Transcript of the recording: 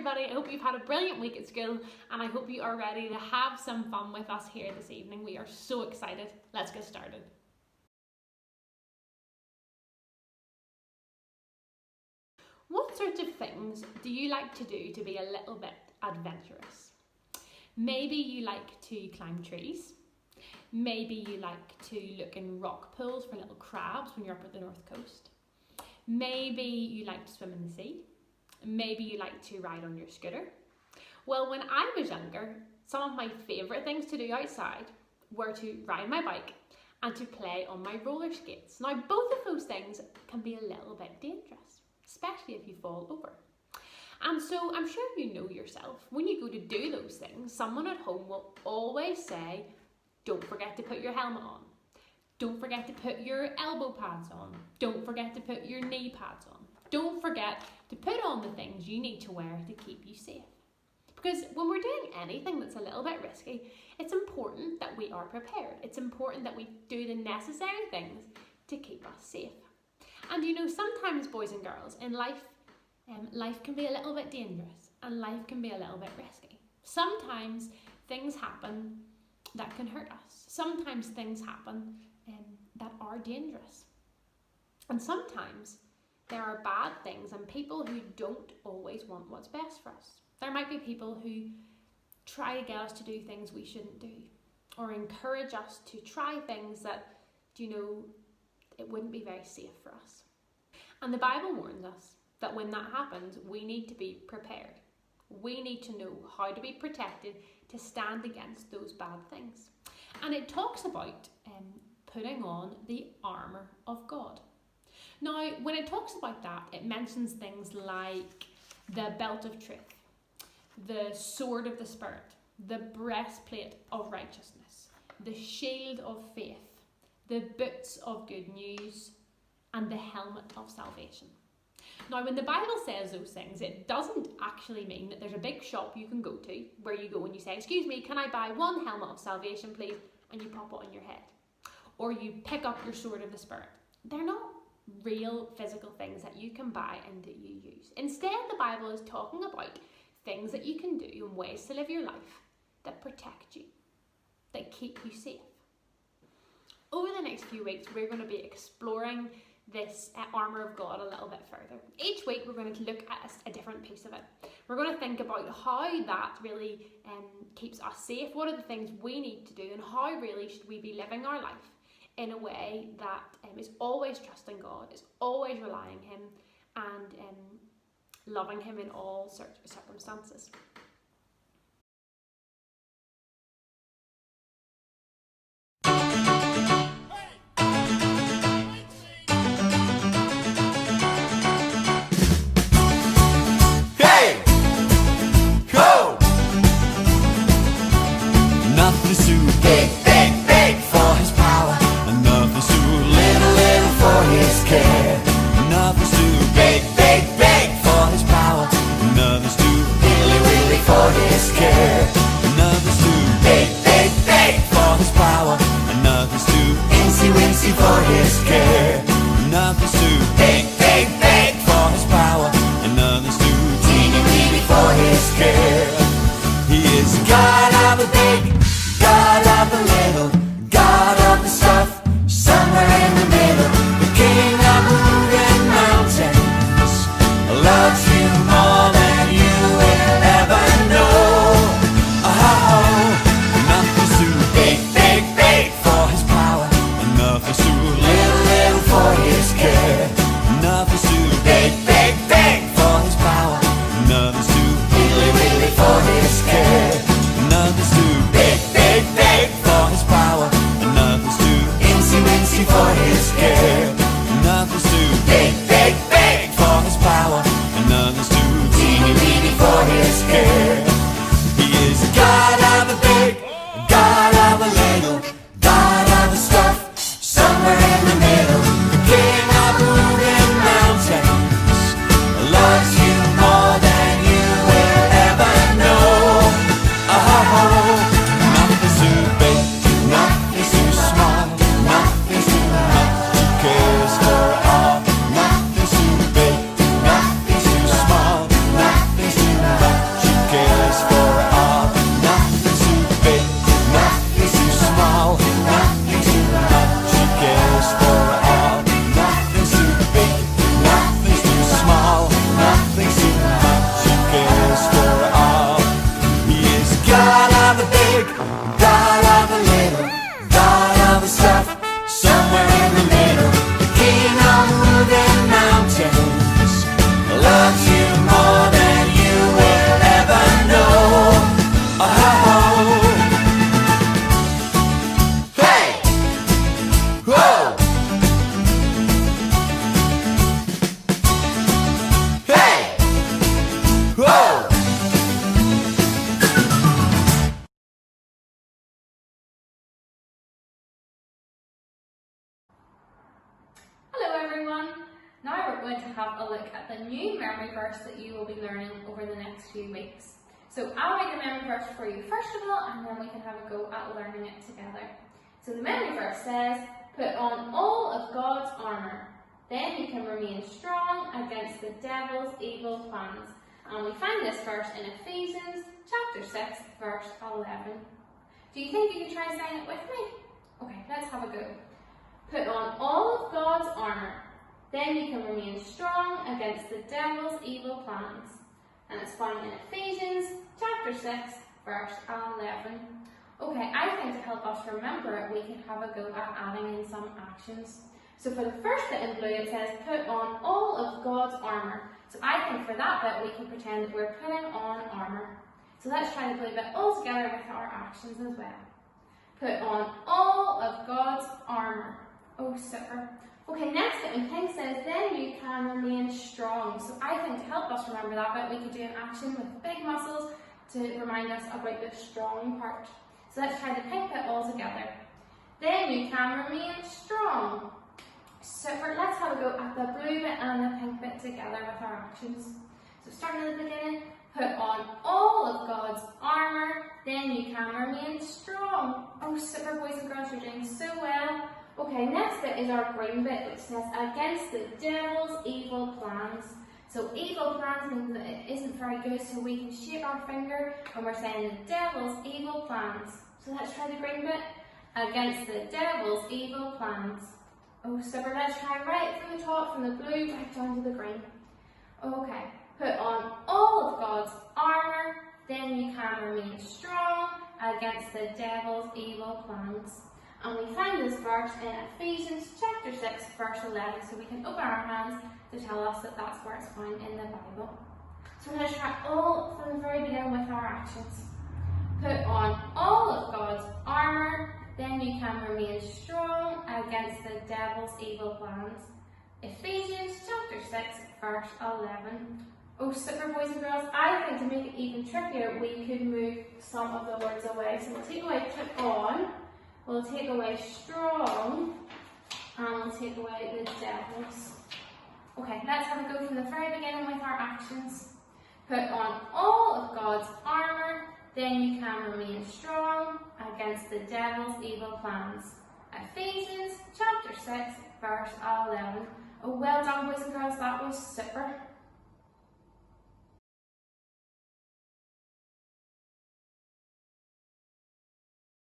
everybody. I hope you've had a brilliant week at school, and I hope you are ready to have some fun with us here this evening. We are so excited. Let's get started. What sorts of things do you like to do to be a little bit adventurous? Maybe you like to climb trees. Maybe you like to look in rock pools for little crabs when you're up at the north coast. Maybe you like to swim in the sea. Maybe you like to ride on your scooter. Well, when I was younger, some of my favourite things to do outside were to ride my bike and to play on my roller skates. Now, both of those things can be a little bit dangerous, especially if you fall over. And so I'm sure you know yourself, when you go to do those things, someone at home will always say, don't forget to put your helmet on. Don't forget to put your elbow pads on. Don't forget to put your knee pads on. Don't forget to put on the things you need to wear to keep you safe. Because when we're doing anything that's a little bit risky, it's important that we are prepared. It's important that we do the necessary things to keep us safe. And you know, sometimes, boys and girls, in life, life can be a little bit dangerous and life can be a little bit risky. Sometimes things happen that can hurt us. Sometimes things happen that are dangerous. And sometimes there are bad things and people who don't always want what's best for us. There might be people who try to get us to do things we shouldn't do, or encourage us to try things that, you know, it wouldn't be very safe for us. And the Bible warns us that when that happens, we need to be prepared. We need to know how to be protected to stand against those bad things. And it talks about putting on the armour of God. Now, when it talks about that, it mentions things like the belt of truth, the sword of the Spirit, the breastplate of righteousness, the shield of faith, the boots of good news, and the helmet of salvation. Now, when the Bible says those things, it doesn't actually mean that there's a big shop you can go to where you go and you say, excuse me, can I buy one helmet of salvation, please? And you pop it on your head. Or you pick up your sword of the Spirit. They're not real physical things that you can buy and that you use. Instead, the Bible is talking about things that you can do and ways to live your life that protect you, that keep you safe. Over the next few weeks, we're going to be exploring this armour of God a little bit further. Each week we're going to look at a different piece of it. We're going to think about how that really keeps us safe. What are the things we need to do, and how really should we be living our life in a way that is always trusting God, is always relying Him, and loving Him in all circumstances. Nothing's too big, big, big for His power, and nothing's too little, little for His care. Nothing's too big, big, big for His power, and nothing's too really, really for His care. Nothing's too big, big, big for His power, and nothing's too incy, wincy for His care. Nothing's too big, big, big for His power, and nothing's too teeny, weeny for His care. He is God of the big, God of the little. everyone. Now we're going to have a look at the new memory verse that you will be learning over the next few weeks. So I'll read the memory verse for you first of all, and then we can have a go at learning it together. So the memory verse says, put on all of God's armour, then you can remain strong against the devil's evil plans. And we find this verse in Ephesians chapter 6, verse 11. Do you think you can try saying it with me? Okay, let's have a go. Put on all of God's armour, then you can remain strong against the devil's evil plans. And it's found in Ephesians chapter 6, verse 11. Okay, I think to help us remember it, we can have a go at adding in some actions. So for the first bit in blue, it says, put on all of God's armour. So I think for that bit, we can pretend that we're putting on armour. So let's try the blue bit all together with our actions as well. Put on all of God's armour. Oh, super. Okay, next bit in pink says, then you can remain strong. So I think to help us remember that bit, we could do an action with big muscles to remind us about the strong part. So let's try the pink bit all together. Then you can remain strong. Super. Let's have a go at the blue bit and the pink bit together with our actions. So starting at the beginning, put on all of God's armour, then you can remain strong. Oh, super, boys and girls, you're doing so well. Okay, next bit is our green bit, which says, against the devil's evil plans. So evil plans means that it isn't very good, so we can shake our finger when we're saying the devil's evil plans. So let's try the green bit. Against the devil's evil plans. Oh, super, let's try right from the top, from the blue right down to the green. Okay, put on all of God's armour, then you can remain strong against the devil's evil plans. And we find this verse in Ephesians chapter 6, verse 11, so we can open our hands to tell us that that's where it's found in the Bible. So let's try all from the very beginning with our actions. Put on all of God's armour, then you can remain strong against the devil's evil plans. Ephesians chapter 6, verse 11. Oh, super, boys and girls, I think to make it even trickier, we could move some of the words away. So we'll take away put on, we'll take away strong, and we'll take away the devil's. Okay, let's have a go from the very beginning with our actions. Put on all of God's armour, then you can remain strong against the devil's evil plans. Ephesians chapter 6, verse 11. Oh, well done, boys and girls, that was super.